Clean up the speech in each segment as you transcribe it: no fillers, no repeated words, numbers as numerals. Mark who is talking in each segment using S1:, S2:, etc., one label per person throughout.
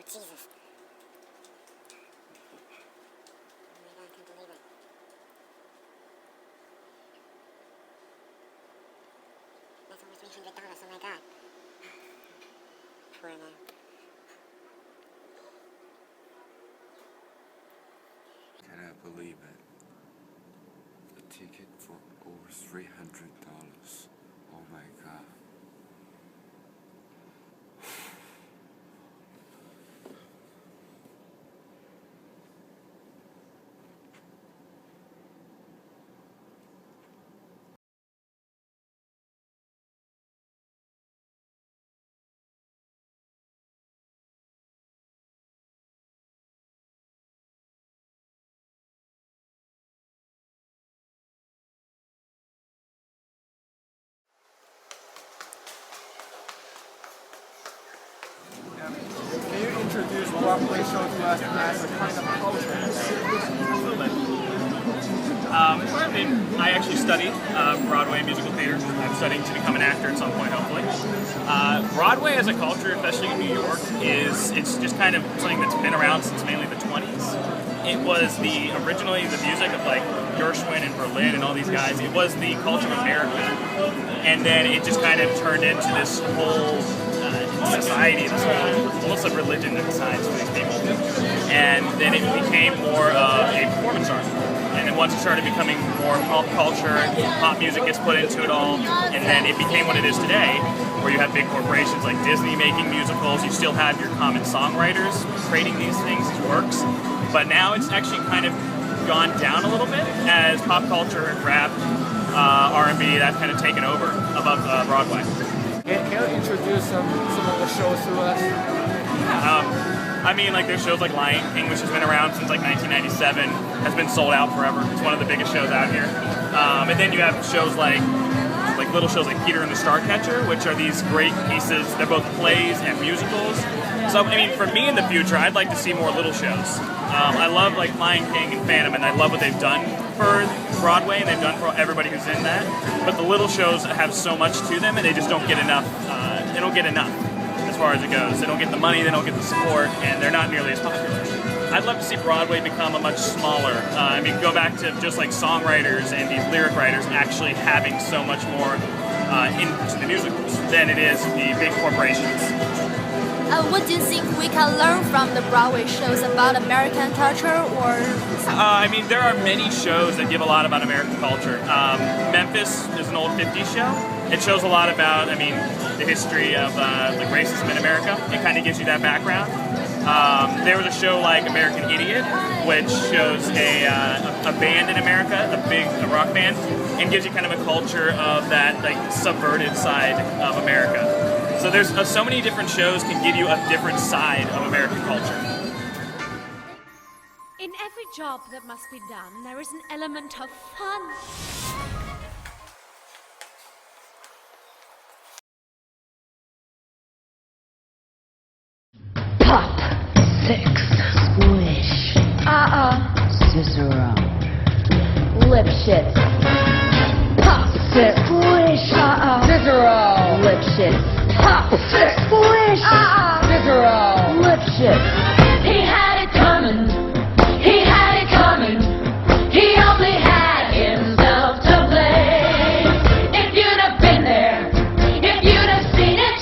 S1: Jesus. Oh my God, I can't believe it. That's only $300, oh my God. Poor man.
S2: Cannot believe it. A ticket for over $300. Oh my God.
S3: Can you introduce Broadway show to us as a kind of culture?
S4: Absolutely. I actually study Broadway musical theater. I'm studying to become an actor at some point, hopefully. Broadway as a culture, especially in New York, it's just kind of something that's been around since mainly the 20s. It was originally the music of like Gershwin and Berlin and all these guys. It was the culture of America, and then it just kind of turned into this whole society, this whole almost like religion and science for these people. And then it became more of a performance art. And then once it started becoming more pop culture, pop music gets put into it all, and then it became what it is today, where you have big corporations like Disney making musicals. You still have your common songwriters creating these things, these works. But now it's actually kind of gone down a little bit as pop culture, rap, R&B, that's kind of taken over above Broadway.
S3: Can you introduce some of the shows to us?
S4: I mean, like there's shows like Lion King, which has been around since like 1997, has been sold out forever. It's one of the biggest shows out here. And then you have shows like little shows like Peter and the Starcatcher, which are these great pieces. They're both plays and musicals. So, I mean, for me in the future, I'd like to see more little shows. I love like Lion King and Phantom, and I love what they've done for Broadway, and they've done for everybody who's in that. But the little shows have so much to them, and they just don't get enough. They don't get enough as far as it goes. They don't get the money, they don't get the support, and they're not nearly as popular. I'd love to see Broadway become a much smaller. I mean, go back to just like songwriters and these lyric writers actually having so much more into the musicals than it is the big corporations.
S5: What do you think we can learn from the Broadway shows about American culture, or?
S4: I mean, there are many shows that give a lot about American culture. Memphis is an old 50s show. It shows a lot about, I mean, the history of like racism in America. It kind of gives you that background. There was a show like American Idiot, which shows a band in America, a rock band, and gives you kind of a culture of that like subverted side of America. So there's so many different shows can give you a different side of American culture.
S6: In every job that must be done, there is an element of fun.
S7: Pop, six, squish, Cicero, lip shit. Pop, six, squish, Cicero, lip shit. Pop, six, squish, Cicero, lip shit. He had it coming, he had it coming, he only had himself to blame. If you'd have been there, if you'd have seen it,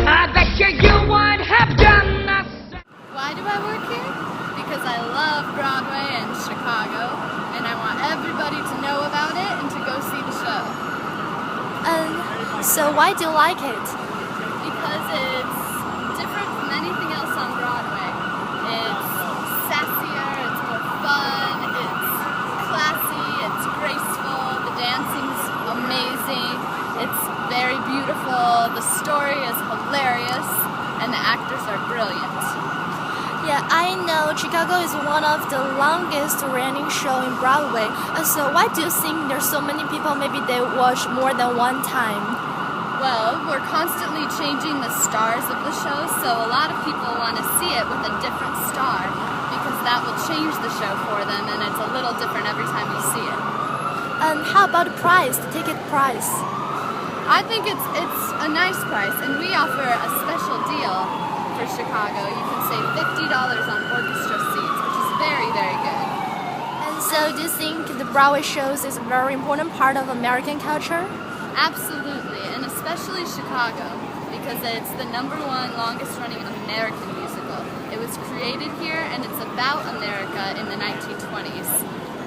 S7: I bet you would have done the same.
S8: Why do I work here? Because I love Broadway and Chicago, and I want everybody to know about it and to go see the show.
S5: So why do you like it?
S8: Because it's different from anything else on Broadway. It's sassier, it's more fun, it's classy, it's graceful, the dancing's amazing, it's very beautiful, the story is hilarious, and the actors are brilliant.
S5: Yeah, I know Chicago is one of the longest running show in Broadway. So why do you think there's so many people, maybe they watch more than one time?
S8: Well, we're constantly changing the stars of the show, so a lot of people want to see it with a different star because that will change the show for them, and it's a little different every time you see it.
S5: And how about the price, the ticket price?
S8: I think it's a nice price, and we offer a special deal for Chicago. You can save $50 on orchestra seats, which is very, very good.
S5: And so do you think the Broadway shows is a very important part of American culture?
S8: Absolutely, and especially Chicago, because it's the #1 longest running American musical. It was created here, and it's about America in the 1920s.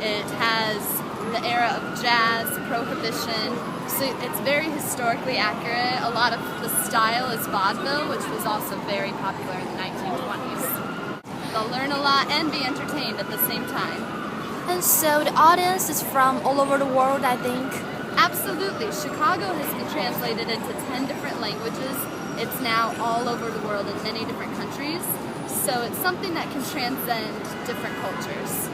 S8: It has the era of jazz, prohibition, so it's very historically accurate. A lot of the style is vaudeville, which was also very popular in the 1920s. They'll learn a lot and be entertained at the same time.
S5: And so the audience is from all over the world, I think.
S8: Absolutely. Chicago has been translated into 10 different languages. It's now all over the world in many different countries. So it's something that can transcend different cultures.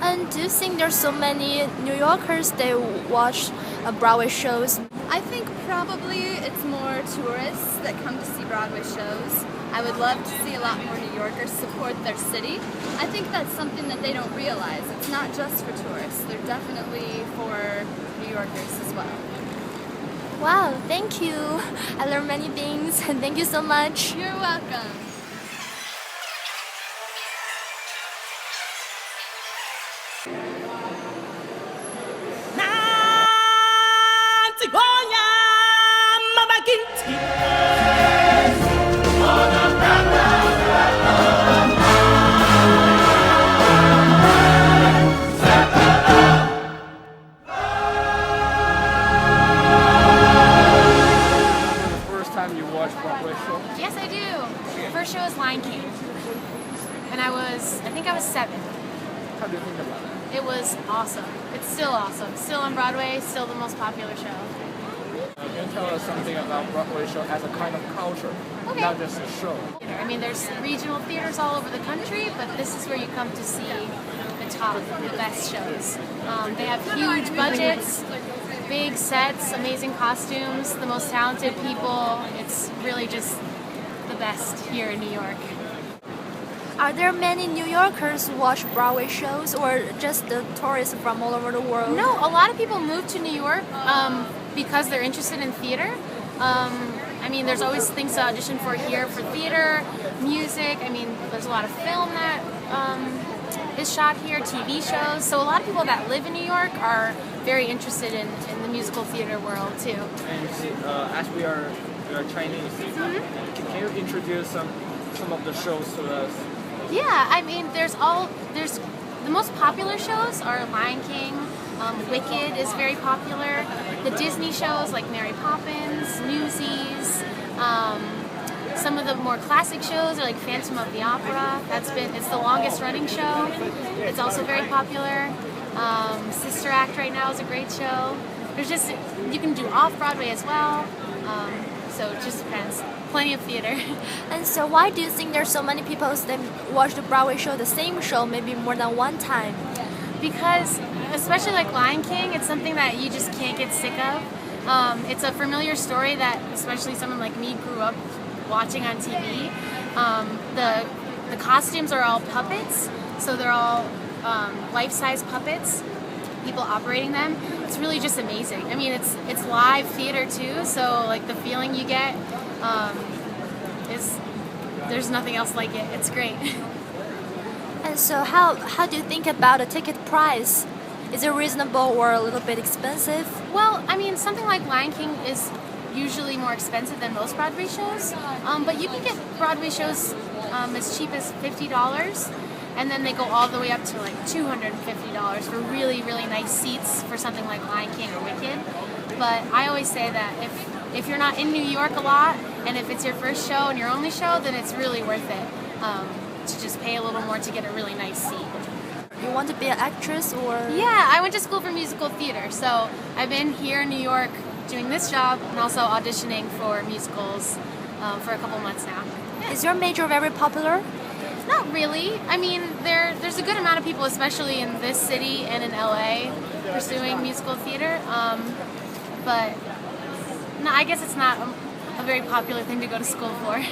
S5: And do you think there's so many New Yorkers they watch Broadway shows?
S8: I think probably it's more tourists that come to see Broadway shows. I would love to see a lot more New Yorkers support their city. I think that's something that they don't realize. It's not just for tourists. They're definitely for New Yorkers as well.
S5: Wow, thank you. I learned many things. Thank you so much.
S8: You're welcome.
S3: First time you watch Broadway show?
S9: Yes, I do. First show was Lion King. And I think I was 7.
S3: How do you think about it?
S9: It was awesome. It's still awesome. Still on Broadway, still the most popular show.
S3: Can you tell us something about Broadway show as a kind of culture,
S9: Okay.
S3: not just a show?
S9: I mean, there's regional theaters all over the country, but this is where you come to see the top, the best shows. They have huge budgets, big sets, amazing costumes, the most talented people. It's really just the best here in New York.
S5: Are there many New Yorkers who watch Broadway shows or just the tourists from all over the world?
S9: No, a lot of people move to New York because they're interested in theater. I mean, there's always things to audition for here for theater, music. I mean, there's a lot of film that is shot here, TV shows. So a lot of people that live in New York are very interested in the musical theater world too.
S3: And as we are Chinese, can you introduce some of the shows to us?
S9: Yeah, I mean, there's the most popular shows are Lion King, Wicked is very popular. The Disney shows like Mary Poppins, Newsies. Some of the more classic shows are like Phantom of the Opera. It's the longest running show. It's also very popular. Sister Act right now is a great show. You can do off-Broadway as well. So it just depends. Plenty of theater.
S5: And so why do you think there's so many people that watch the Broadway show, the same show, maybe more than one time?
S9: Because, especially like Lion King, it's something that you just can't get sick of. It's a familiar story that, especially someone like me, grew up watching on TV. The costumes are all puppets, so they're all life-size puppets, people operating them. It's really just amazing. I mean, it's live theater too, so like the feeling you get there's nothing else like it. It's great.
S5: And so how do you think about a ticket price? Is it reasonable or a little bit expensive?
S9: Well, I mean, something like Lion King is usually more expensive than most Broadway shows, but you can get Broadway shows as cheap as $50, and then they go all the way up to like $250 for really, really nice seats for something like Lion King or Wicked. But I always say that if you're not in New York a lot, and if it's your first show and your only show, then it's really worth it to just pay a little more to get a really nice seat.
S5: You want to be an actress or?
S9: Yeah, I went to school for musical theater, so I've been here in New York doing this job and also auditioning for musicals for a couple months now. Yeah.
S5: Is your major very popular?
S9: Not really. I mean, there's a good amount of people, especially in this city and in LA, pursuing musical theater. But no, I guess it's not a very popular thing to go to school for.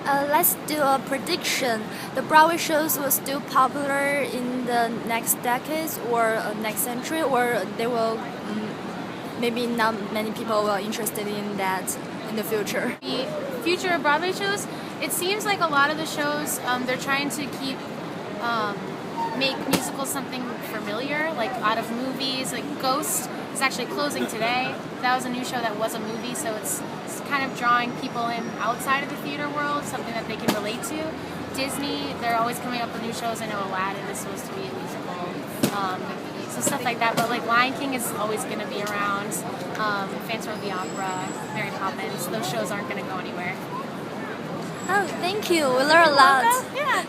S5: Let's do a prediction. The Broadway shows will still popular in the next decades or next century, or they will maybe not many people will interested in that in the future.
S9: The future of Broadway shows, it seems like a lot of the shows they're trying to keep make musicals something familiar, like out of movies. Like Ghost is actually closing today. That was a new show that was a movie, so it's kind of drawing people in outside of the theater world, something that they can relate to. Disney, they're always coming up with new shows. I know Aladdin is supposed to be a musical, so stuff like that. But like Lion King is always going to be around. Phantom of the Opera, Mary Poppins, those shows aren't going to go anywhere.
S5: Oh, thank you. We learned a lot.
S9: Yeah.